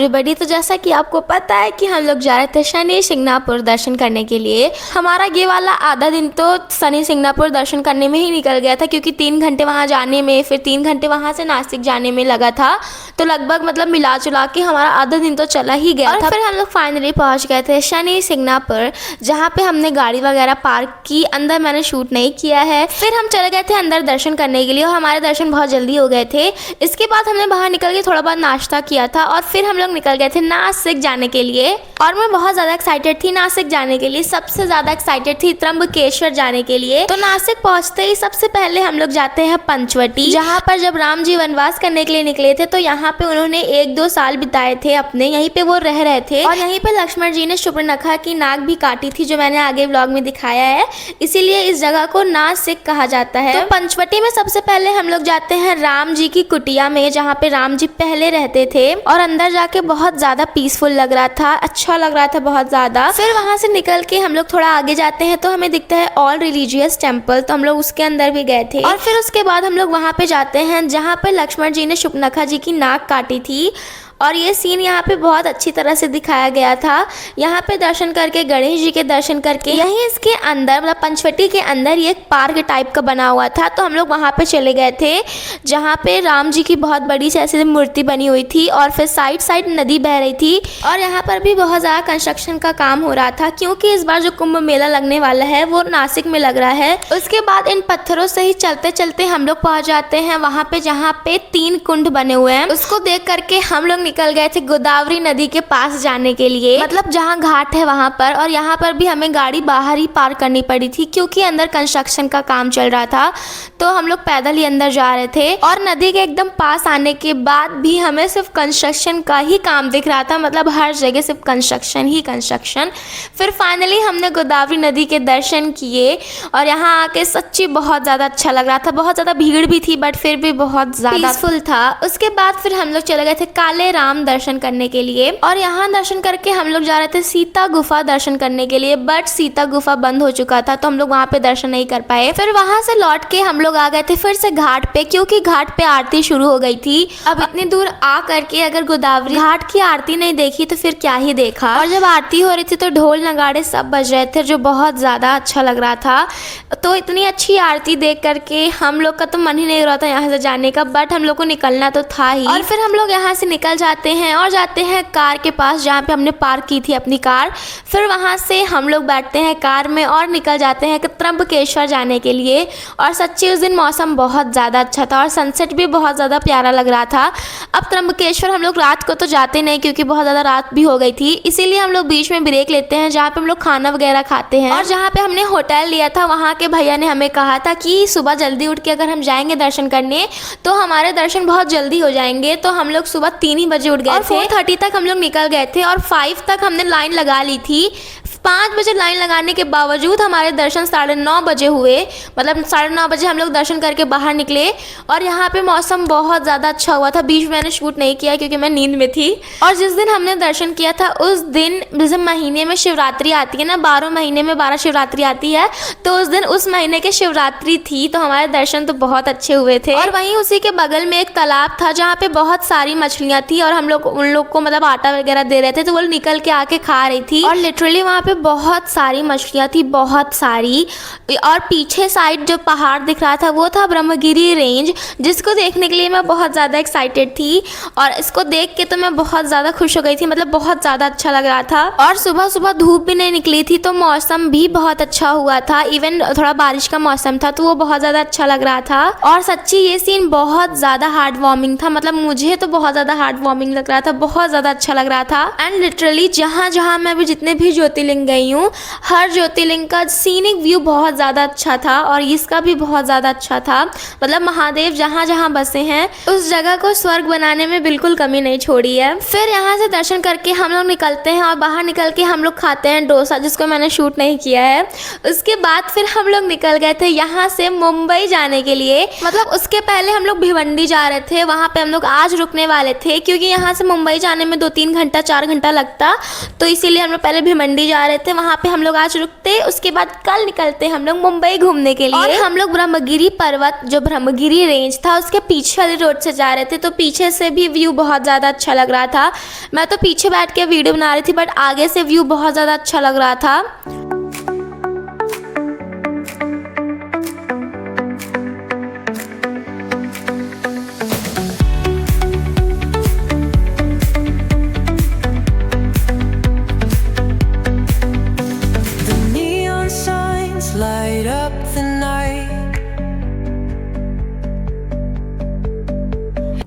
Everybody, तो जैसा कि आपको पता है कि हम लोग जा रहे थे शनि सिंगनापुर दर्शन करने के लिए। हमारा ये वाला आधा दिन तो शनि सिंगनापुर दर्शन करने में ही निकल गया था, क्योंकि 3 घंटे वहाँ जाने में, फिर 3 घंटे वहाँ से नासिक जाने में लगा था। तो लगभग मतलब मिला जुला के हमारा आधा दिन तो चला ही गया था। फिर हम लोग फाइनली पहुँच गए थे शनि सिंगनापुर, जहाँ पे हमने गाड़ी वगैरह पार्क की। अंदर मैंने शूट नहीं किया है। फिर हम चले गए थे अंदर दर्शन करने के लिए और हमारे दर्शन बहुत जल्दी हो गए थे। इसके बाद हमने बाहर निकल के थोड़ा बहुत नाश्ता किया था और फिर हम लोग निकल गए थे नासिक जाने के लिए। और मैं बहुत ज़्यादा एक्साइटेड थी नासिक जाने के लिए। सबसे ज़्यादा एक्साइटेड थी त्र्यंबकेश्वर जाने के लिए। तो नासिक पहुंचते ही सबसे पहले हम लोग जाते हैं पंचवटी, जहाँ पर जब राम जी वनवास करने के लिए निकले थे तो यहाँ पे उन्होंने 1-2 साल बिताए थे अपने, यहीं पे वो रह रहे थे। और यहीं पे लक्ष्मण जी ने शूर्पणखा की नाक भी काटी थी, जो मैंने आगे व्लॉग में दिखाया है। इसीलिए इस जगह को नासिक कहा जाता है। तो पंचवटी में सबसे पहले हम लोग जाते हैं राम जी की कुटिया में, जहाँ पे राम जी पहले रहते थे। और अंदर जाके बहुत ज्यादा पीसफुल लग रहा था, अच्छा लग रहा था बहुत ज्यादा। फिर वहां से निकल के हम लोग थोड़ा आगे जाते हैं तो हमें दिखता है ऑल रिलीजियस टेम्पल, तो हम लोग उसके अंदर भी गए थे। और फिर उसके बाद हम लोग वहां पे जाते हैं जहाँ पे लक्ष्मण जी ने शूर्पणखा जी की नाक काटी थी। और ये सीन यहाँ पे बहुत अच्छी तरह से दिखाया गया था। यहाँ पे दर्शन करके, गणेश जी के दर्शन करके, यहीं इसके अंदर मतलब पंचवटी के अंदर ये एक पार्क टाइप का बना हुआ था, तो हम लोग वहाँ पे चले गए थे, जहाँ पे राम जी की बहुत बड़ी सी ऐसी मूर्ति बनी हुई थी। और फिर साइड साइड नदी बह रही थी और यहाँ पर भी बहुत ज़्यादा कंस्ट्रक्शन का काम हो रहा था, क्योंकि इस बार जो कुंभ मेला लगने वाला है वो नासिक में लग रहा है। उसके बाद इन पत्थरों से ही चलते चलते हम लोग पहुँच जाते हैं वहाँ पे जहाँ पे 3 कुंड बने हुए हैं। उसको देख करके हम लोग निकल गए थे गोदावरी नदी के पास जाने के लिए, मतलब जहाँ घाट है वहां पर। और यहाँ पर भी हमें गाड़ी बाहर ही पार्क करनी पड़ी थी, क्योंकि अंदर कंस्ट्रक्शन का काम चल रहा था। तो हम लोग पैदल ही अंदर जा रहे थे। और नदी के एकदम पास आने के बाद भी हमें सिर्फ कंस्ट्रक्शन का ही काम दिख रहा था, मतलब हर जगह सिर्फ कंस्ट्रक्शन ही कंस्ट्रक्शन। फिर फाइनली हमने गोदावरी नदी के दर्शन किए और यहाँ आके सच्ची बहुत ज़्यादा अच्छा लग रहा था। बहुत ज़्यादा भीड़ भी थी बट फिर भी बहुत ज़्यादा पीसफुल था। उसके बाद फिर हम लोग चले गए थे काले राम दर्शन करने के लिए। और यहाँ दर्शन करके हम लोग जा रहे थे सीता गुफा दर्शन करने के लिए, बट सीता गुफा बंद हो चुका था तो हम लोग वहाँ पे दर्शन नहीं कर पाए। फिर वहाँ से लौट के हम लोग आ गए थे फिर से घाट पे, क्योंकि घाट पे आरती शुरू हो गई थी। अब इतनी दूर आ करके अगर गोदावरी घाट की आरती नहीं देखी तो फिर क्या ही देखा। और जब आरती हो रही थी तो ढोल नगाड़े सब बज रहे थे, जो बहुत ज्यादा अच्छा लग रहा था। तो इतनी अच्छी आरती देख करके हम लोग का तो मन ही नहीं रहा था यहाँ से जाने का, बट हम लोग को निकलना तो था ही। और फिर हम लोग यहाँ से निकल जाते हैं और जाते हैं कार के पास, जहाँ पे हमने पार्क की थी अपनी कार। फिर वहाँ से हम लोग बैठते हैं कार में और निकल जाते हैं त्र्यंबकेश्वर जाने के लिए। और सच्ची उस दिन मौसम बहुत ज़्यादा अच्छा था और सनसेट भी बहुत ज़्यादा प्यारा लग रहा था। अब त्र्यंबकेश्वर हम लोग रात को तो जाते नहीं, क्योंकि बहुत ज़्यादा रात भी हो गई थी, इसीलिए हम लोग बीच में ब्रेक लेते हैं, जहाँ पे हम लोग खाना वगैरह खाते हैं। और जहाँ पे हमने होटल लिया था वहाँ के भैया ने हमें कहा था कि सुबह जल्दी उठ के अगर हम जाएंगे दर्शन करने तो हमारे दर्शन बहुत जल्दी हो जाएंगे। तो हम लोग सुबह 3 ही बजे उठ गए थे। 4:30 तक हम लोग निकल गए थे और 5 तक हमने लाइन लगा ली थी। 5 बजे लाइन लगाने के बावजूद हमारे दर्शन 9:30 बजे हुए, मतलब 9:30 बजे हम लोग दर्शन करके बाहर निकले। और यहाँ पे मौसम बहुत ज़्यादा अच्छा हुआ था। बीच में मैंने शूट नहीं किया क्योंकि मैं नींद में थी। और जिस दिन हमने दर्शन किया था उस दिन, जैसे महीने में शिवरात्रि आती है ना, 12 महीने में 12 शिवरात्रि आती है, तो उस दिन उस महीने की शिवरात्रि थी, तो हमारे दर्शन तो बहुत अच्छे हुए थे। और वहीं उसी के बगल में एक तालाब था जहाँ पे बहुत सारी मछलियाँ थी और हम लोग उन लोग को मतलब आटा वगैरह दे रहे थे, तो वो निकल के आके खा रही थी। और लिटरली वहाँ पे बहुत सारी मछलियाँ थी, बहुत सारी। और पीछे साइड जो पहाड़ दिख रहा था वो था ब्रह्मगिरी रेंज, जिसको देखने के लिए मैं बहुत ज़्यादा एक्साइटेड थी। और इसको देख के तो मैं बहुत ज़्यादा खुश हो गई थी, मतलब बहुत ज़्यादा अच्छा लग रहा था। और सुबह सुबह धूप भी नहीं निकली थी तो मौसम भी बहुत अच्छा हुआ था। इवन थोड़ा बारिश का मौसम था तो वो बहुत ज़्यादा अच्छा लग रहा था। और सच्ची ये सीन बहुत ज़्यादा हार्ट वार्मिंग था, मतलब मुझे तो बहुत ज़्यादा हार्ट वार्मिंग लग रहा था, बहुत ज़्यादा अच्छा लग रहा था। एंड लिटरली जहाँ जहाँ मैं अभी जितने भी ज्योतिर्लिंग गई हूँ, हर ज्योतिर्लिंग का सीनिक व्यू बहुत ज़्यादा अच्छा था और इसका भी बहुत ज़्यादा अच्छा था। मतलब महादेव जहाँ जहाँ बसे हैं उस जगह को स्वर्ग बनाने में बिल्कुल कमी नहीं छोड़ी है। फिर यहाँ से दर्शन करके हम लोग निकलते हैं और बाहर निकल के हम लोग खाते हैं डोसा, जिसको मैंने शूट नहीं किया है। उसके बाद फिर हम लोग निकल गए थे यहाँ से मुंबई जाने के लिए। मतलब उसके पहले हम लोग भिवंडी जा रहे थे, वहाँ पे हम लोग आज रुकने वाले थे, क्योंकि यहाँ से मुंबई जाने में 2-3 घंटा 4 घंटा लगता, तो इसीलिए हम लोग पहले भिवंडी जा रहे थे वहाँ पे हम लोग आज रुकते, उसके बाद कल निकलते हम लोग मुंबई घूमने के लिए। और हम लोग ब्रह्मगिरी पर्वत, जो ब्रह्मगिरी रेंज था, उसके पीछे वाली रोड से जा रहे थे, तो पीछे से भी व्यू बहुत ज़्यादा अच्छा लग रहा था। मैं तो पीछे बैठ के वीडियो बना रही थी, बट आगे से व्यू बहुत ज़्यादा अच्छा लग रहा था। Light up the night.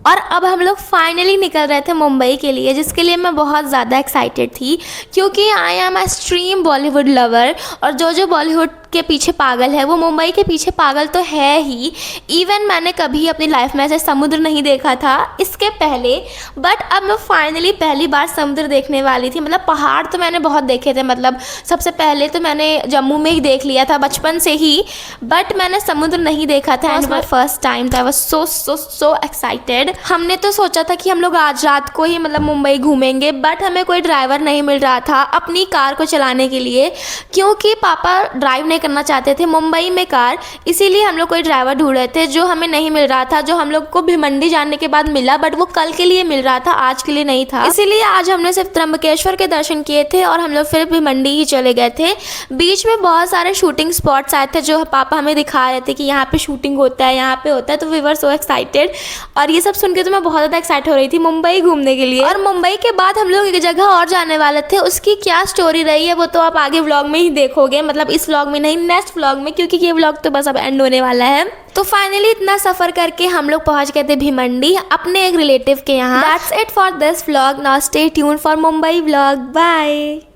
और अब हम लोग फाइनली निकल रहे थे मुंबई के लिए, जिसके लिए मैं बहुत ज़्यादा एक्साइटेड थी, क्योंकि I am a extreme Bollywood lover. और जो बॉलीवुड के पीछे पागल है वो मुंबई के पीछे पागल तो है ही। इवन मैंने कभी अपनी लाइफ में ऐसे समुद्र नहीं देखा था इसके पहले, बट अब मैं फाइनली पहली बार समुद्र देखने वाली थी। मतलब पहाड़ तो मैंने बहुत देखे थे, मतलब सबसे पहले तो मैंने जम्मू में ही देख लिया था बचपन से ही, बट मैंने समुद्र नहीं देखा था। एंड माई फर्स्ट टाइम था। I was so excited. हमने तो सोचा था कि हम लोग आज रात को ही मतलब मुंबई घूमेंगे, बट हमें कोई ड्राइवर नहीं मिल रहा था अपनी कार को चलाने के लिए, क्योंकि पापा ड्राइव नहीं करना चाहते थे मुंबई में कार, इसीलिए हम लोग कोई ड्राइवर ढूंढ रहे थे, जो हमें नहीं मिल रहा था, जो हम लोग को भिमंडी जाने के बाद मिला, बट वो कल के लिए मिल रहा था, आज के लिए नहीं था। इसीलिए आज हमने सिर्फ त्र्यंबकेश्वर के दर्शन किए थे और हम लोग फिर भिमंडी ही चले गए थे। बीच में बहुत सारे शूटिंग स्पॉट्स आए थे, जो पापा हमें दिखा रहे थे कि यहाँ पे शूटिंग होता है, यहाँ पे होता है, तो वी वर सो एक्साइटेड। और ये सब सुन के तो मैं बहुत ज़्यादा एक्साइट हो रही थी मुंबई घूमने के लिए। और मुंबई के बाद हम लोग एक जगह और जाने वाले थे, उसकी क्या स्टोरी रही है वो तो आप आगे व्लॉग में ही देखोगे, मतलब इस व्लॉग में नहीं, नेक्स्ट व्लॉग में, क्योंकि ये व्लॉग तो बस अब एंड होने वाला है। तो फाइनली इतना सफ़र करके हम लोग पहुंच गए थे भिमंडी अपने एक रिलेटिव के यहाँ। That's it for this vlog. Now stay tuned for Mumbai vlog. Bye.